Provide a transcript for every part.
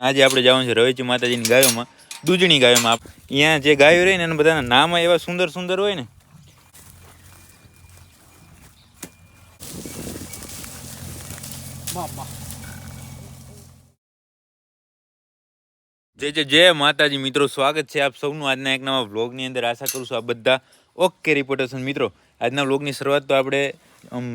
આજે આપણે જવાનું છે રવેચી માતાજીની ગાયોમાં, દૂધણી ગાયોમાં. અહીંયા જે ગાયો રહે ને એના બધાના નામ એવા સુંદર સુંદર હોય ને. જય માતાજી મિત્રો, સ્વાગત છે આપ સૌનું આજના એક નવા વ્લોગની અંદર. આશા કરું છું આ બધા ઓકે રિપોર્ટર્સ. મિત્રો આજના વ્લોગની શરૂઆત તો આપણે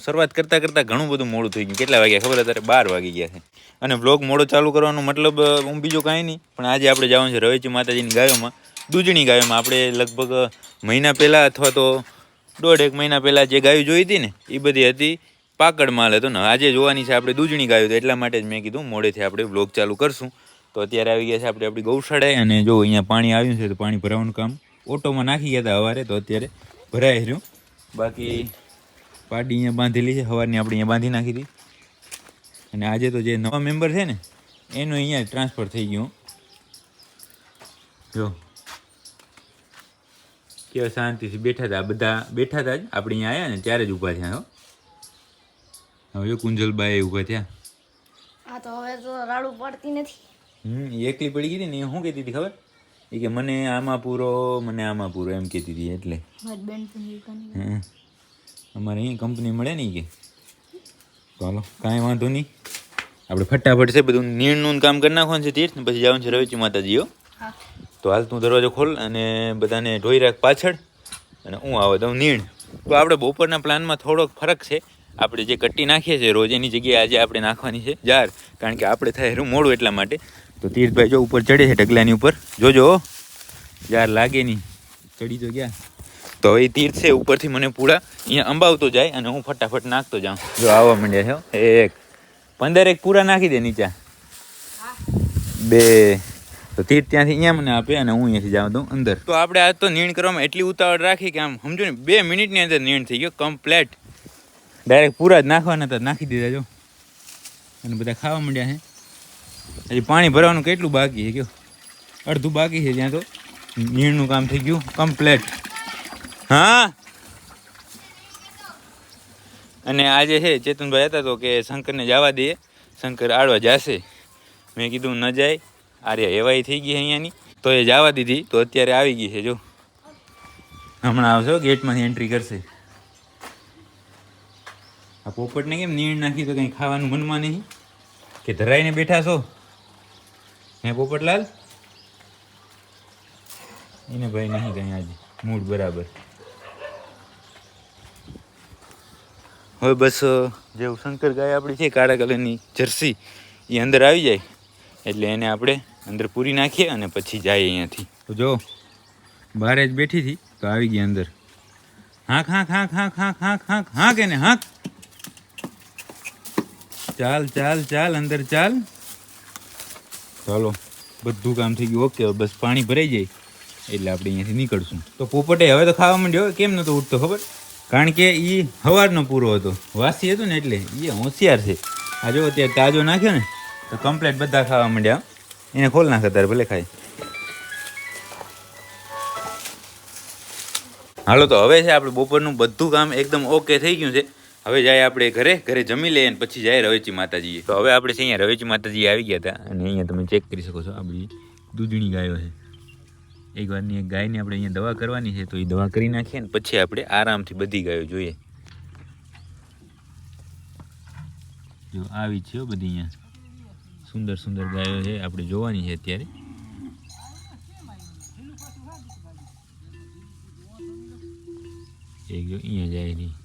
શરૂઆત કરતાં કરતાં ઘણું બધું મોડું થઈ ગયું. કેટલા વાગ્યા ખબર? અત્યારે 12 વાગી ગયા છે. અને વ્લોગ મોડો ચાલુ કરવાનો મતલબ બીજું કાંઈ નહીં, પણ આજે આપણે જવાનું છે રવેચી માતાજીની ગાયોમાં, દૂધણી ગાયોમાં. આપણે લગભગ મહિના પહેલાં અથવા તો 1.5 મહિના પહેલાં જે ગાયો જોઈ હતી ને એ બધી હતી પાકડ માલ હતો ને. આજે જોવાની છે આપણે દૂધણી ગાયો, તો એટલા માટે જ મેં કીધું મોડેથી આપણે વ્લોગ ચાલુ કરશું. તો અત્યારે આવી ગયા છે આપણે આપણી ગૌશાળાએ, અને જો અહીંયા પાણી આવ્યું છે તો પાણી ભરાવાનું કામ ઓટોમાં નાખી ગયા હતા સવારે, તો અત્યારે ભરાઈ રહ્યું. બાકી પાડી અહીંયા બાંધેલી છે, સવારની આપણે અહીંયા બાંધી નાખી હતી. અને આજે તો જે નવા મેમ્બર છે ને એનું અહીંયા ટ્રાન્સફર થઈ ગયું. જો કેવા શાંતિથી બેઠા હતા, બધા બેઠા હતા જ. આપણે અહીંયા આવ્યા ને ત્યારે જ ઊભા થયા. હવે જો કુંજલબાઈ ઊભા થયા. આ તો હવે તો રાડું પડતી નથી. એકલી પડી ગઈ હતી ને. એ શું કહેતી હતી ખબર? એ કે મને આમાં પૂરો, મને આમાં પૂરો એમ કહેતી હતી. એટલે અમારે અહીં કંપની મળે ને કે ચાલો કાંઈ વાંધો નહીં, આપણે ફટાફટ છે બધું નીણનું કામ કરી નાખવાનું છે તીર્થ, પછી જવાનું છે રવેચી માતાજીઓ. તો હાલ તું દરવાજો ખોલ અને બધાને ઢોઈ રાખ પાછળ, અને હું આવે દઉં નીણ. તો આપણે બપોરના પ્લાનમાં થોડોક ફરક છે. આપણે જે કટ્ટી નાખીએ છીએ રોજ એની જગ્યાએ આજે આપણે નાખવાની છે જાર, કારણ કે આપણે થાય એનું મોડું એટલા માટે. તો તીર્થભાઈ જો ઉપર ચડે છે ઢગલાની ઉપર, જોજો જાર લાગે નહીં. ચડી તો ગયા. તો હવે તીર્થ છે ઉપરથી મને પૂરા અહીંયા અંબાવતો જાય અને હું ફટાફટ નાખતો જાઉં. જો આવવા માંડ્યા છે. 15 પૂરા નાખી દે નીચા, 2. તો તીર્થ ત્યાંથી અહીંયા મને આપે અને હું અહીંયાથી જાઉં દઉં અંદર. તો આપણે આજ તો નીણ કરવામાં એટલી ઉતાવળ રાખી કે આમ સમજો ને 2 મિનિટની અંદર નીણ થઈ ગયો કમ્પ્લેટ. ડાયરેક્ટ પૂરા જ નાખવાના હતા, નાખી દીધા જો. અને બધા ખાવા માંડ્યા છે. હજી પાણી ભરવાનું કેટલું બાકી છે? કયો અડધું બાકી છે. ત્યાં તો નીણનું કામ થઈ ગયું કમ્પ્લેટ. હા. અને આજે છે ચેતનભાઈ હતા તો કે શંકરને જવા દઈએ, શંકર આડવા જશે. મેં કીધું ન જાય, આર્યા એવાય થઈ ગઈ અહીંયાની, તો એ જવા દીધી. તો અત્યારે આવી ગઈ છે જો, હમણાં આવશે ગેટમાંથી એન્ટ્રી કરશે. આ પોપટને કેમ નીણ નાખી તો કંઈ ખાવાનું મનમાં નહીં કે ધરાઈને બેઠા છો હે પોપટલાલ? એને ભાઈ નહીં કંઈ આજે મૂડ બરાબર. હવે બસ જેવું શંકર ગાય આપણી છે કાળા કલરની જર્સી, એ અંદર આવી જાય એટલે એને આપણે અંદર પૂરી નાખીએ અને પછી જાય અહીંયાથી. તો જો બહાર જ બેઠી હતી તો આવી ગઈ અંદર. હાંક હાંક હાંક હાંક હાંક હાંક હાંક હાંક એને હાંક. ચાલ ચાલ ચાલ અંદર ચાલ. ચાલો બધું કામ થઈ ગયું ઓકે. બસ પાણી ભરાઈ જાય એટલે આપણે અહીંયાથી નીકળશું. તો પોપટે હવે તો ખાવા માંડ્યો. કેમ નહોતો ઉઠતો ખબર? કારણ કે એ સવારનો પૂરો હતો, વાસી હતું ને, એટલે એ હોશિયાર છે. આ જો અત્યારે તાજો નાખ્યો ને તો કમ્પ્લેટ બધા ખાવા માંડ્યા. એને ખોલ નાખે તારે ભલે ખાય. હાલો તો હવે છે આપણે બપોરનું બધું કામ એકદમ ઓકે થઈ ગયું છે. હવે જાય આપણે ઘરે જમી લઈએ અને પછી જાય રવેચી માતાજીએ. તો હવે આપણે છે અહીંયા રવેચી માતાજી આવી ગયા હતા, અને અહીંયા તમે ચેક કરી શકો છો આપણી દૂધણી ગાયો છે. એક વારની એક ગાયને આપણે અહીંયા દવા કરવાની છે, તો એ દવા કરી નાખીએ ને પછી આપણે આરામથી બધી ગાયો જોઈએ. જો આવી છે બધી અહીંયા સુંદર સુંદર ગાયો છે, આપણે જોવાની છે અત્યારે. એક જો અહીંયા જાય નહીં,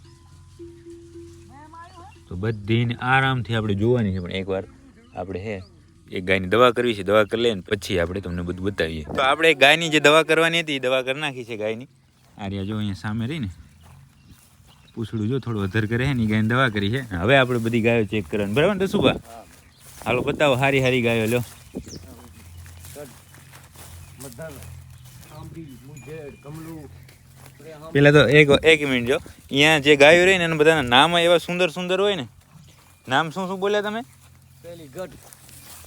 તો બધીને આરામથી આપણે જોવાની છે. પણ એકવાર આપણે છે એક ગાયની દવા કરવી છે, દવા કરી લઈએ ને પછી આપણે તમને બધું બતાવીએ. તો આપણે ગાયની જે દવા કરવાની હતી એ દવા કરી નાખી છે ગાયની. આર્યા જો અહીંયા સામે રહીને પૂછડું જો થોડું અધર કરે છે ને, એ ગાયની દવા કરી છે. હવે આપણે બધી ગાયો ચેક કરવાની, બરાબર ને સુભા? હાલો બતાવો હારી હારી ગાયો લો. પેલા તો એક મિનિટ જો, અહીંયા જે ગાયો રહી ને એના બધાના નામ એવા સુંદર સુંદર હોય ને. નામ શું શું બોલ્યા તમે? પેલી ગઢ.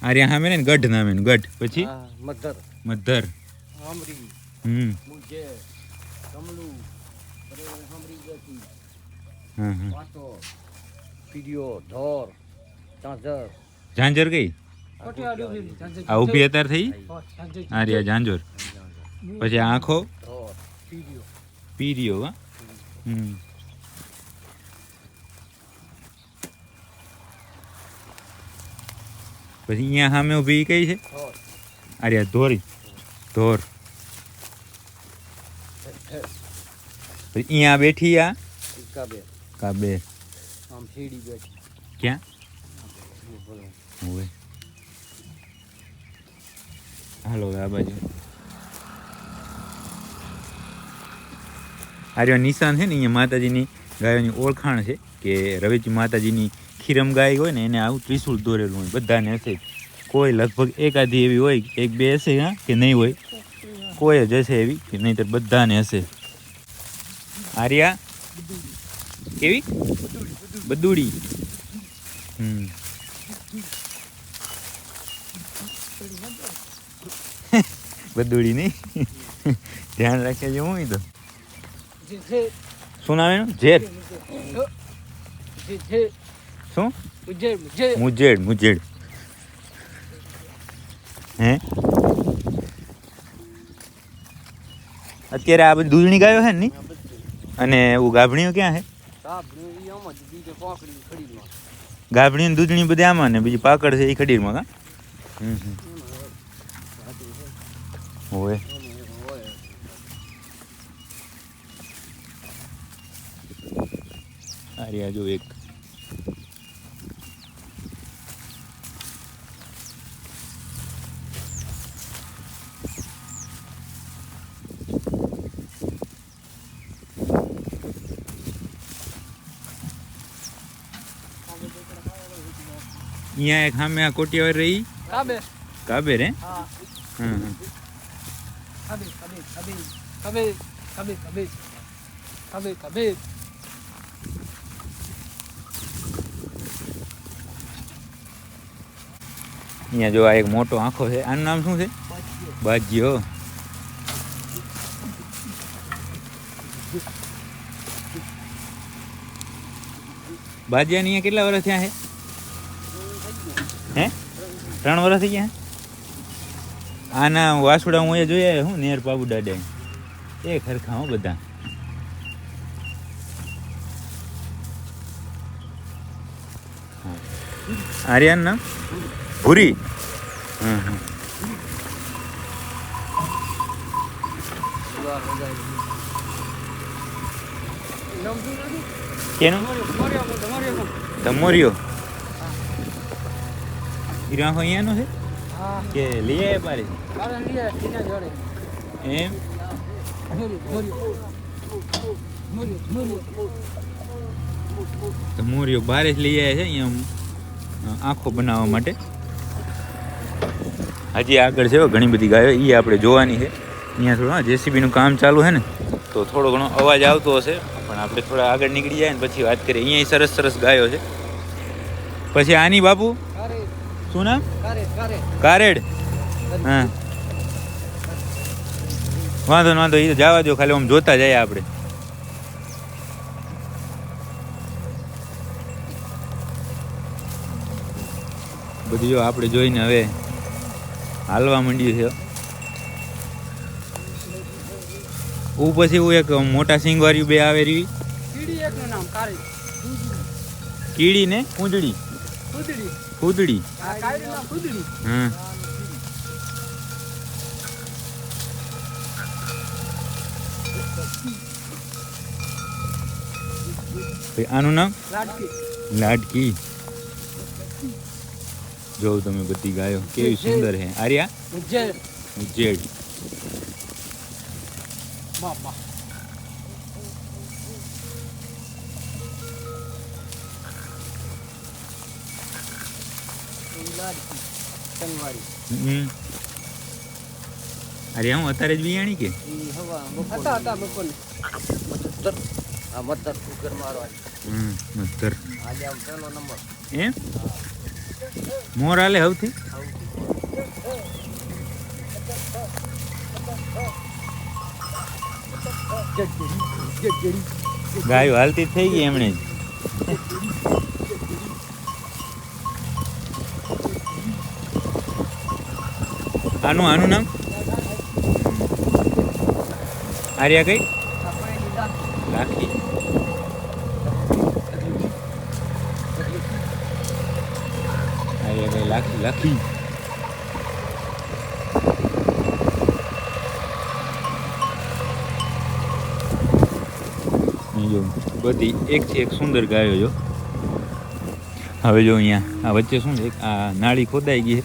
આર્યા સામે ને ગઢ નામ એનું, ગઢ. પછી મધર, મધર, આમરી, મુજે, કમલુ, આમરી ગતિ, વાતો, પીડિયો, ધોર, ઝાંઝર. ઝાંઝર કઈ? આ ઊભી અત્યારે થઈ આ રહ્યા ઝાંઝર. પછી આ આંખો પીરિયો. હા પછી અહીંયા સામે ઊભી કઈ છે? આ રહ્યા ધોરી ધોર. પછી અહીંયા બેઠી આ કાબે. ક્યાં હોય? હાલો આ બાજુ આર્યો નિશાન છે ને અહીંયા માતાજીની ગાયોની ઓળખાણ છે કે રવેચી માતાજીની ખીરમ ગાય હોય ને એને આવું ત્રિશુળ દોરેલું હોય બધાને હશે. કોઈ લગભગ એકાદી એવી હોય એક બે હશે હા કે નહીં હોય, કોઈ જ હશે એવી કે નહીં તો બધાને હશે. આર્યા કેવી બદુડી. બદુડી નહીં ધ્યાન રાખે છે. હું તો શું નામ એનું? ઝેર. શું? મુજેડ. મુજેડ હે. અત્યારે આ બધી દૂધણી ગાયો છે ને? અને એવું ગાભણીઓ ક્યાં છે? ગાભણી દૂધણી બધી આમાં ને બીજી પાકડ છે એ ખડીરમાં. કા હોય અરે આ જો એક અહીંયા એક સામે આ કોટિયાવાર રહી કાબેર હે. અહીંયા જો આ એક મોટો આંખો છે. આનું નામ શું છે? બાજીઓ. બાજીયાની અહીંયા કેટલા વર્ષ થયા છે? હે 3 વર્ષ થઈ ગયા. આના વાસુડા હું એ જોયા હું નેર પાબુ દાદા એ ખરખા હું બધા. આર્યન ના ભૂરી. કેનું? ધમોરિયો. હીરાખો અહીંયાનો છે કે લઈ આવ્યા પારે? એમ ધમોરિયો બારે જ લઈ આવ્યા છે અહીંયા આંખો બનાવવા માટે. હજી આગળ છે ઘણી બધી ગાયો એ આપણે જોવાની છે. અહીંયા થોડું જેસીબીનું કામ ચાલુ છે ને તો થોડો ઘણો અવાજ આવતો હશે પણ આપણે થોડા આગળ નીકળી જાય ને પછી વાત કરીએ. અહીંયા સરસ સરસ ગાયો છે. પછી આની બાપુ શું નામ? કારેડ. હા વાંધો વાંધો એ જવા દો, ખાલી આમ જોતા જાય આપણે. બધી જો આપણે જોઈને હવે હાલવા માંડ્યું છે. હું પછી હું એક મોટા સિંગ વાળ્યું બે આવે રહી કીડી ને કુંદડી. કુદડી. હા આનું નામ લાડકી. જોઉં તમે બધી ગાયો કેવી સુંદર છે. આર્યા ઉજ્જેડ. અરે હું અત્યારે જ બિયાણી કે એમ મોર હાલે સૌથી. ગાયો હાલતી થઈ ગઈ એમણે જ. આનું નામ આર્યા કઈ લાખી. આર્યા કઈ લાખી. જો બધી એકથી એક સુંદર ગાયો જો. હવે જો અહીંયા આ વચ્ચે શું છે, આ નાળી ખોદાઈ ગઈ છે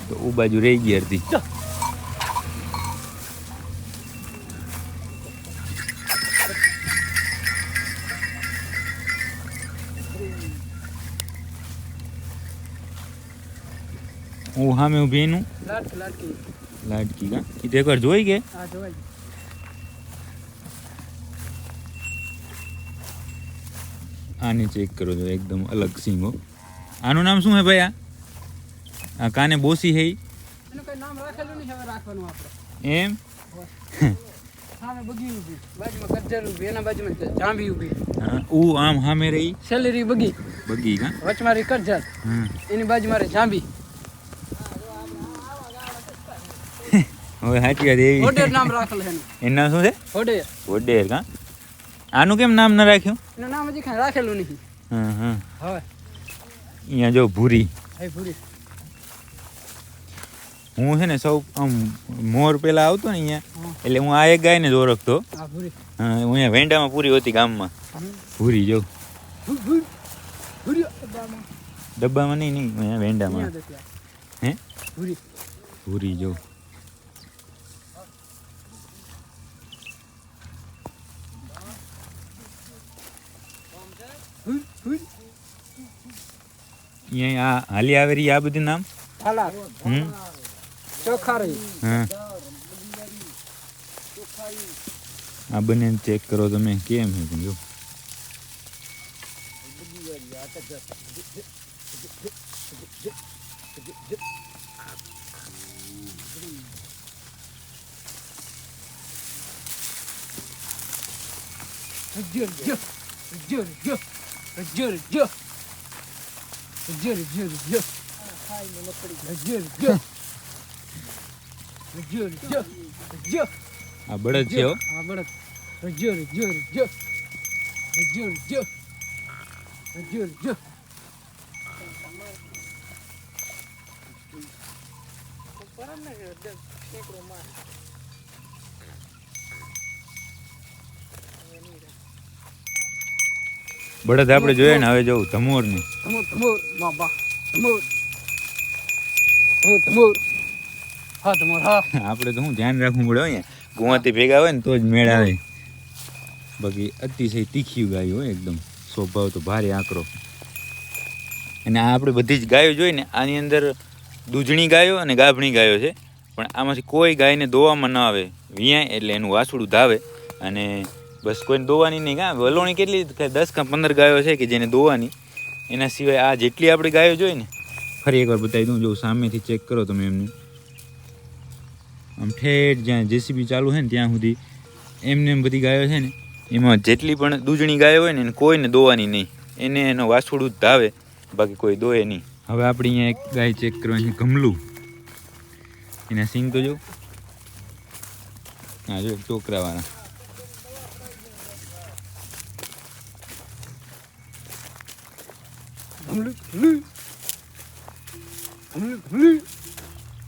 તો ઉ બાજુ રહી ગઈ અડધી. હું સામે ઊભી એનું લાડકી કા એ તો એકવાર જોઈ કે આને ચેક કરો છો, એકદમ અલગ સિંગો. આનું નામ શું હે ભાઈ? આ કાને બોસી હે એનું કઈ નામ રાખેલું નહીં, હવે રાખવાનું આપણે. એમ સામે બગી ઊભી, બાજુમાં ગજ્જર ઊભી, એના બાજુમાં જાંબી ઊભી. હા ऊ આમ સામે રહી સેલેરી બગી, બગી કા. વચમાં રહી કરજર, હા એની બાજુમાં રહી જાંબી. હવે સાચી વાત એવી. હોડેર નામ રાખેલું એનું. એનું નામ શું છે? હોડેર. વડેર કા. આનું કેમ નામ ન રાખ્યું? એનું નામ હજી કાંઈ રાખેલું નહીં. હા હા. હવે અહીંયા જો ભૂરી. હવે ભૂરી. હું છે ને સૌ આમ મોર પેલા આવતો ને અહીંયા, હા. એટલે હું આ એક ગાયને જ ઓળખતો. આ ભૂરી. હા હું અહીંયા વેંડામાં પૂરી હતી ગામમાં. ભૂરી જો ભૂરી. ડબ્બામાં નહીં અહીંયા વેંડામાં. હે ભૂરી. ભૂરી જો. અહીંયા આ હાલી આવેરી આ બધું નામ. હાલા. ચોખા રહી. હા આ બંને ચેક કરો તમે કેમ છે જો. આ બળદ છે હો. આ બળદ. બળદ આપણે જોઈએ ને હવે જવું ધમોર ને. આપણે તો શું ધ્યાન રાખવું પડે અહીંયા ગુવાથી ભેગા હોય ને તો જ મેળ આવે. બાકી અતિશય તીખી ગાય હોય એકદમ, સ્વભાવ તો ભારે આકરો. અને આ આપણે બધી જ ગાયો જોઈ ને આની અંદર દૂધણી ગાયો અને ગાભણી ગાયો છે, પણ આમાંથી કોઈ ગાયને દોવામાં ન આવે. વિયાય એટલે એનું વાસુડું ધાવે અને બસ કોઈને દોવાની નહીં. કાં વલોણી કેટલી 10 કે 15 ગાયો છે કે જેને દોવાની. એના સિવાય આ જેટલી આપણે ગાયો જોઈ ને ફરી એકવાર બતાવી દઉં. જો સામેથી ચેક કરો તમે એમને, આમ ઠેઠ જ્યાં જેસીબી ચાલુ છે ને ત્યાં સુધી એમને એમ બધી ગાયો છે ને, એમાં જેટલી પણ દૂધણી ગાયો હોય ને એને કોઈને દોવાની નહીં. એને એનો વાસુડું જ ધાવે, બાકી કોઈ દોએ નહીં. હવે આપણે અહીંયા એક ગાય ચેક કરવાની છે, ગમલું. એના સિંગ તો જો. હા જો ટોકરાવાળા.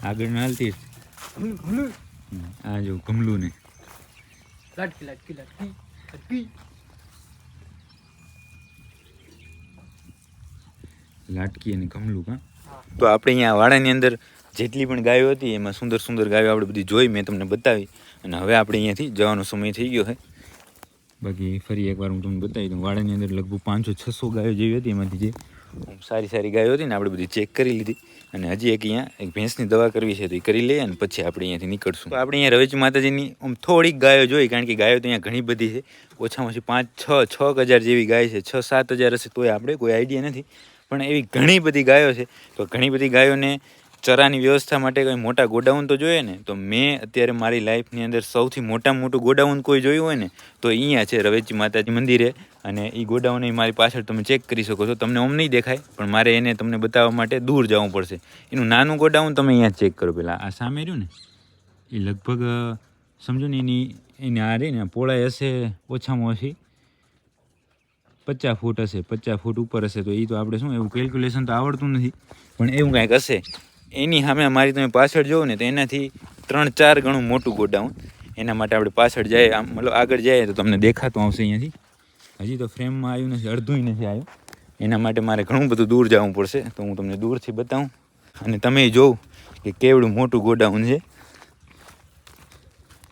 આગળ ના હાલતી. આ જો ગમલું ને લાટકી અને ગમલું. કા તો આપણે અહીંયા વાડાની અંદર જેટલી પણ ગાયો હતી એમાં સુંદર સુંદર ગાયો આપણે બધી જોઈ, મેં તમને બતાવી. અને હવે આપણે અહીંયાથી જવાનો સમય થઈ ગયો છે. બાકી ફરી એકવાર હું તમને બતાવી દઉં. વાડાની અંદર લગભગ 500-600 ગાયો જેવી હતી. એમાંથી જે સારી સારી ગાયો હતી ને આપણે બધી ચેક કરી લીધી. અને હજી એક અહીંયા એક ભેંસની દવા કરવી છે તો એ કરી લઈએ અને પછી આપણે અહીંયાથી નીકળશું. તો આપણે અહીંયા રવેચ માતાજીની આમ થોડીક ગાયો જોઈ, કારણ કે ગાયો તો અહીંયા ઘણી બધી છે. ઓછામાં ઓછી 5-6 હજાર જેવી ગાય છે. 6-7 હજાર હશે તોય આપણે કોઈ આઈડિયા નથી, પણ એવી ઘણી બધી ગાયો છે. તો ઘણી બધી ગાયોને ચરાની વ્યવસ્થા માટે કંઈ મોટા ગોડાઉન તો જોઈએ ને, તો મેં અત્યારે મારી લાઈફની અંદર સૌથી મોટામાં મોટું ગોડાઉન કોઈ જોયું હોય ને તો અહીંયા છે રવેચી માતાજી મંદિરે. અને એ ગોડાઉન મારી પાછળ તમે ચેક કરી શકો છો. તમને ઓમ નહીં દેખાય પણ મારે એને તમને બતાવવા માટે દૂર જવું પડશે. એનું નાનું ગોડાઉન તમે અહીંયા ચેક કરો. પહેલાં આ સામે રહ્યું ને એ લગભગ સમજો ને એની આ રહી ને પહોળાઈ હશે ઓછામાં ઓછી 50 ફૂટ હશે, 50 ફૂટ ઉપર હશે. તો એ તો આપણે શું એવું કેલ્ક્યુલેશન તો આવડતું નથી પણ એવું કાંઈક હશે. એની સામે મારી તમે પાછળ જોવો ને તો એનાથી 3-4 ગણું મોટું ગોડાઉન. એના માટે આપણે પાછળ જાય આમ મતલબ આગળ જાય તો તમને દેખાતું આવશે અહીંયાથી. હજી તો ફ્રેમમાં આવ્યું નથી, અડધું નથી આવ્યું. એના માટે મારે ઘણું બધું દૂર જવું પડશે. તો હું તમને દૂરથી બતાવું અને તમે જોઉં કે કેવડું મોટું ગોડાઉન છે.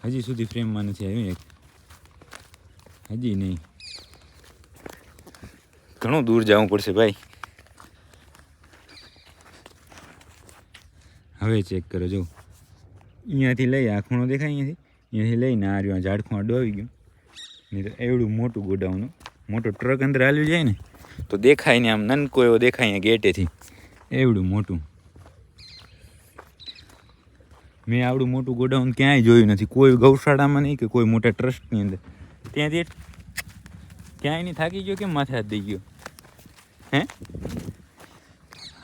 હજી સુધી ફ્રેમમાં નથી આવ્યું એક, હજી નહીં. ઘણું દૂર જવું પડશે ભાઈ. હવે ચેક કરો જો અહીંયાથી લઈ આ ખૂણો દેખાય અહીંયાથી લઈને આ રહ્યો ઝાડખું આડો આવી ગયો. નહીં તો એવડું મોટું ગોડાઉન, મોટો ટ્રક અંદર હાલ્યું જાય ને તો દેખાય ને આમ નનકો એવો દેખાય અહીંયા ગેટેથી. એવડું મોટું મેં આવડું મોટું ગોડાઉન ક્યાંય જોયું નથી. કોઈ ગૌશાળામાં નહીં કે કોઈ મોટા ટ્રસ્ટની અંદર. ત્યાંથી ક્યાંય નહીં થાકી ગયો કેમ માથે હાથ દઈ ગયો હે?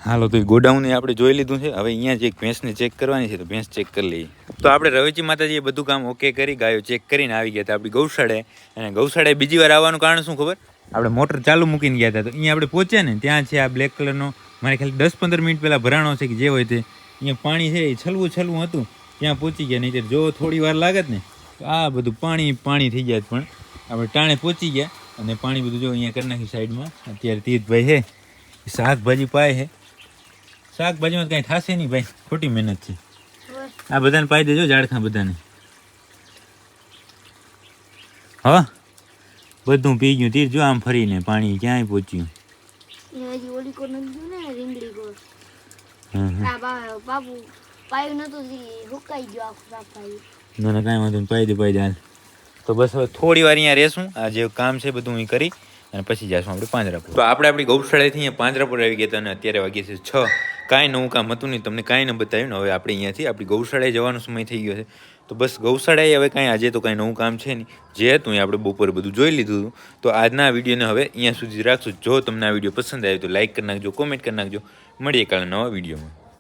હાલો તો એ ગોડાઉન આપણે જોઈ લીધું છે. હવે અહીંયા જે એક ભેંસને ચેક કરવાની છે તો ભેંસ ચેક કરી લઈએ. તો આપણે રવેચી માતાજીએ બધું કામ ઓકે કરી ગાયો ચેક કરીને આવી ગયા હતા આપણી ગૌશાળાએ. અને ગૌશાળાએ બીજી વાર આવવાનું કારણ શું ખબર? આપણે મોટર ચાલુ મૂકીને ગયા હતા તો અહીંયા આપણે પહોંચ્યા ને ત્યાં છે આ બ્લેક કલરનો, મારે ખાલી 10-15 મિનિટ પહેલાં ભરાણો છે કે જે હોય તે. અહીંયા પાણી છે એ છલવું હતું ત્યાં પહોંચી ગયા. નહીં જો થોડી વાર લાગત ને તો આ બધું પાણી થઈ જાય. પણ આપણે ટાણે પહોંચી ગયા અને પાણી બધું જો અહીંયા કરી નાખ્યું સાઈડમાં. અત્યારે તીર્થભાઈ છે શાકભાજી પાય છે. શાકભાજીમાં કાંઈ થશે નહીં ભાઈ, ખોટી મહેનત છે. આ બધાને પાઈ દેજો ઝાડખા બધાને. હા બધું પી ગયું. તીર જો આમ ફરીને પાણી ક્યાંય પહોંચ્યું. હજી ઓલી કોર નથી ગયું ને રીંગણી કોર. આ બાબુ પાયું નતું હુકાઈ ગયો આખું શાકભાજી. ના કાંઈ વાંધો નહીં, પાઈ દે હાલ. તો બસ હવે થોડી વાર અહીંયા રહેશું. આ જે કામ છે બધું અહીં કરી અને પછી જઈશું આપણે પાંજરાપુર. તો આપણે આપણી ગૌશાળાથી અહીંયા પાંજરાપુર આવી ગયા હતા અને અત્યારે વાગ્યા છે 6. કાંઈ નવું કામ હતું નહીં, તમને કાંઈ ન બતાવ્યું ને. હવે આપણે અહીંયાથી આપણી ગૌશાળાએ જવાનો સમય થઈ ગયો છે. તો બસ ગૌશાળાએ હવે કાંઈ આજે તો કાંઈ નવું કામ છે નહીં. જે હતું એ આપણે બપોરે બધું જોઈ લીધું હતું. તો આજના આ વિડીયોને હવે અહીંયા સુધી રાખશું. જો તમને આ વિડીયો પસંદ આવ્યો તો લાઈક કરી નાખજો, કોમેન્ટ કરી નાખજો. મળીએ કાલે નવા વિડીયોમાં.